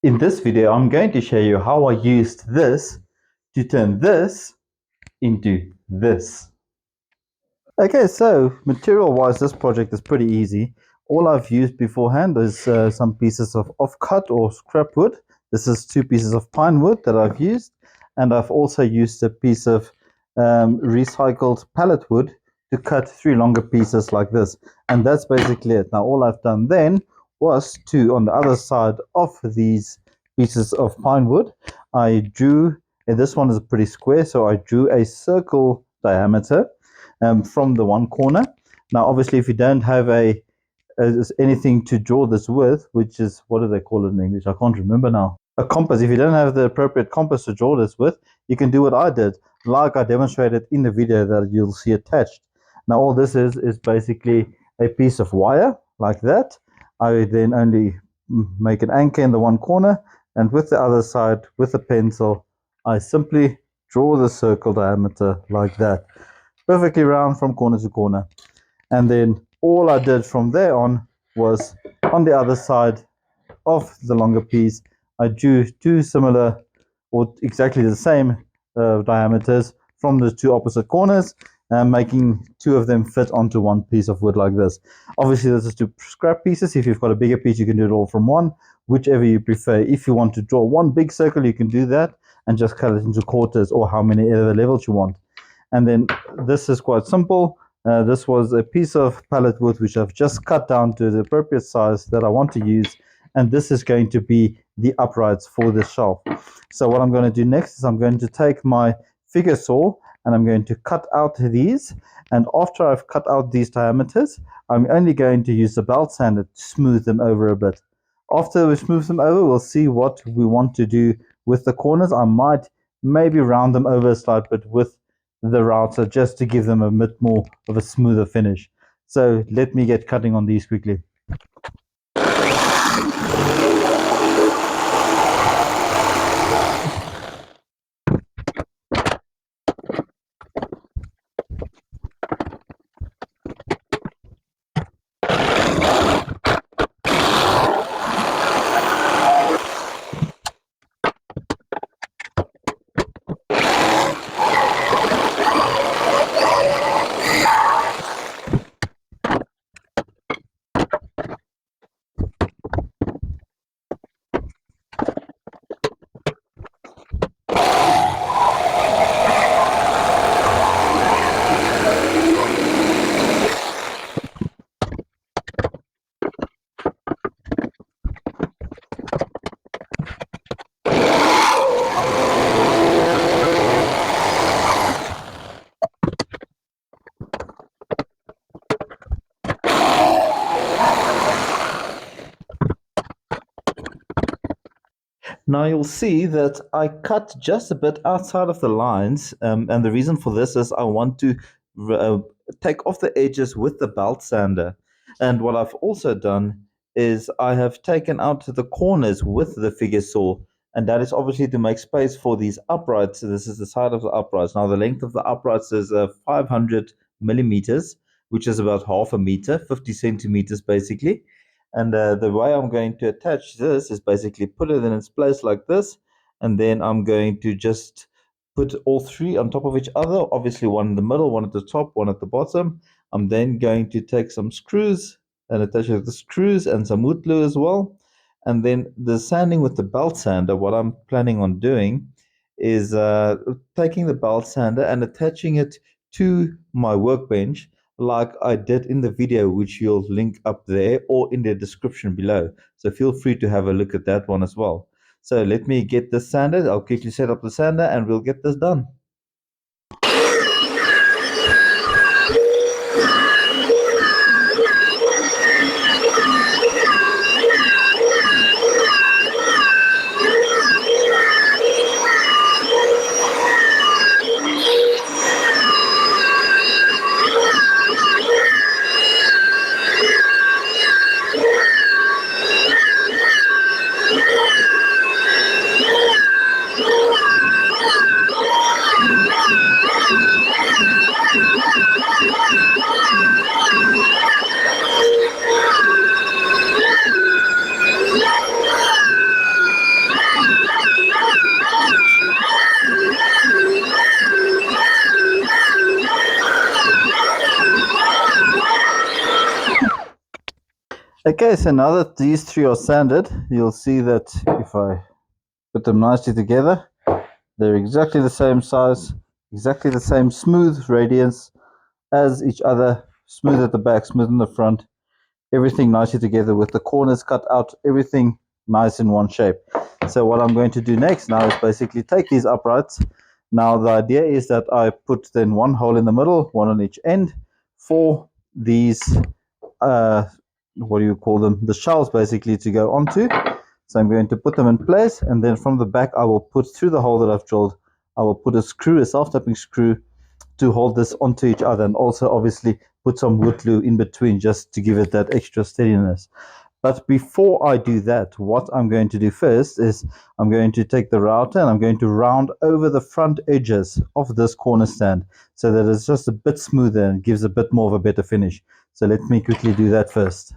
In this video, I'm going to show you how I used this to turn this into this. Okay, so material-wise, this project is pretty easy. All I've used beforehand is some pieces of off-cut or scrap wood. This is 2 pieces of pine wood that I've used, and I've also used a piece of recycled pallet wood to cut 3 longer pieces like this. And that's basically it. Now, all I've done then was to, on the other side of these pieces of pine wood, I drew, and this one is pretty square, so I drew a circle diameter from the one corner. Now, obviously, if you don't have anything to draw this with, which is, what do they call it in English? I can't remember now. A compass. If you don't have the appropriate compass to draw this with, you can do what I did, like I demonstrated in the video that you'll see attached. Now, all this is basically a piece of wire like that. I then only make an anchor in the one corner, and with the other side, with a pencil, I simply draw the circle diameter like that, perfectly round from corner to corner. And then all I did from there on was, on the other side of the longer piece, I drew 2 similar or exactly the same diameters from the 2 opposite corners, making 2 of them fit onto one piece of wood like this. Obviously, this is 2 scrap pieces. If you've got a bigger piece, you can do it all from one, whichever you prefer. If you want to draw one big circle, you can do that and just cut it into quarters or how many other levels you want. And then this is quite simple. This was a piece of pallet wood which I've just cut down to the appropriate size that I want to use, and this is going to be the uprights for the shelf. So what I'm going to do next is I'm going to take my figure saw and I'm going to cut out these, and after I've cut out these diameters, I'm only going to use the belt sander to smooth them over a bit. After we smooth them over, we'll see what we want to do with the corners. I might maybe round them over a slight bit with the router just to give them a bit more of a smoother finish. So let me get cutting on these quickly. Now you'll see that I cut just a bit outside of the lines, and the reason for this is I want to uh, take off the edges with the belt sander. And what I've also done is I have taken out the corners with the figure saw, and that is obviously to make space for these uprights. So this is the side of the uprights. Now the length of the uprights is 500 millimeters, which is about half a meter, 50 centimeters basically. And the way I'm going to attach this is basically put it in its place like this. And then I'm going to just put all 3 on top of each other. Obviously, one in the middle, one at the top, one at the bottom. I'm then going to take some screws and attach it with the screws and some wood glue as well. And then the sanding with the belt sander, what I'm planning on doing is taking the belt sander and attaching it to my workbench like I did in the video, which you'll link up there or in the description below. So feel free to have a look at that one as well. So let me get this sanded. I'll quickly set up the sander and we'll get this done. Okay, so now that these three are sanded, you'll see that if I put them nicely together, they're exactly the same size, exactly the same smooth radiance as each other, smooth at the back, smooth in the front, everything nicely together with the corners cut out, everything nice in one shape. So what I'm going to do next now is basically take these uprights. Now the idea is that I put then one hole in the middle, one on each end for these uh, what do you call them? The shells basically to go onto. So I'm going to put them in place, and then from the back I will put through the hole that I've drilled, I will put a screw, a self-tapping screw, to hold this onto each other, and also obviously put some wood glue in between just to give it that extra steadiness. But before I do that, what I'm going to do first is I'm going to take the router and I'm going to round over the front edges of this corner stand so that it's just a bit smoother and gives a bit more of a better finish. So let me quickly do that first.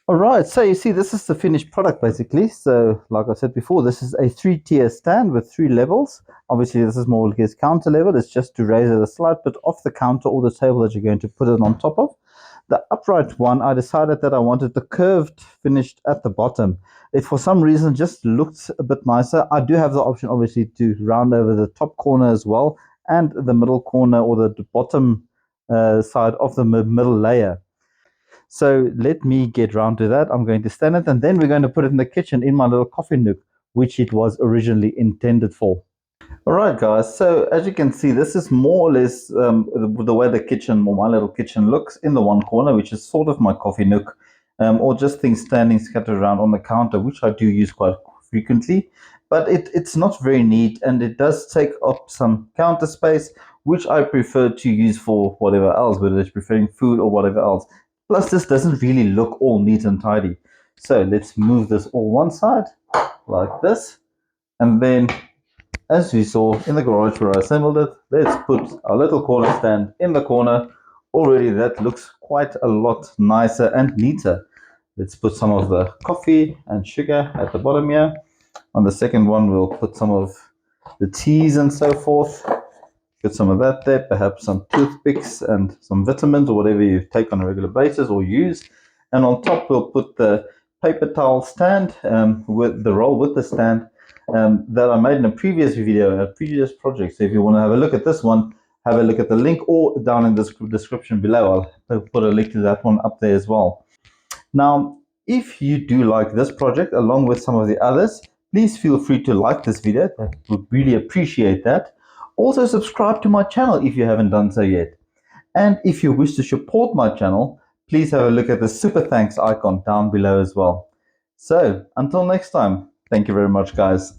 All right, so you see, this is the finished product basically. So, like I said before, this is a three-tier stand with three levels. Obviously, this is more like its counter level. It's just to raise it a slight bit off the counter or the table that you're going to put it on top of. The upright one, I decided that I wanted the curved finished at the bottom. It, for some reason, just looked a bit nicer. I do have the option, obviously, to round over the top corner as well and the middle corner or the bottom side of the middle layer. So let me get round to that. I'm going to stand it, and then we're going to put it in the kitchen in my little coffee nook, which it was originally intended for. All right, guys. So as you can see, this is more or less the way the kitchen or my little kitchen looks in the one corner, which is sort of my coffee nook, or just things standing scattered around on the counter, which I do use quite frequently. But it's not very neat, and it does take up some counter space, which I prefer to use for whatever else, whether it's preferring food or whatever else. Plus, this doesn't really look all neat and tidy. So let's move this all one side like this. And then, as we saw in the garage where I assembled it, let's put our little corner stand in the corner. Already that looks quite a lot nicer and neater. Let's put some of the coffee and sugar at the bottom here. On the second one, we'll put some of the teas and so forth. Get some of that there, perhaps some toothpicks and some vitamins or whatever you take on a regular basis or use. And on top, we'll put the paper towel stand with the roll with the stand that I made in a previous video, a previous project. So if you want to have a look at this one, have a look at the link or down in the description below. I'll put a link to that one up there as well. Now, if you do like this project along with some of the others, please feel free to like this video. I would really appreciate that. Also, subscribe to my channel if you haven't done so yet. And if you wish to support my channel, please have a look at the super thanks icon down below as well. So, until next time, thank you very much, guys.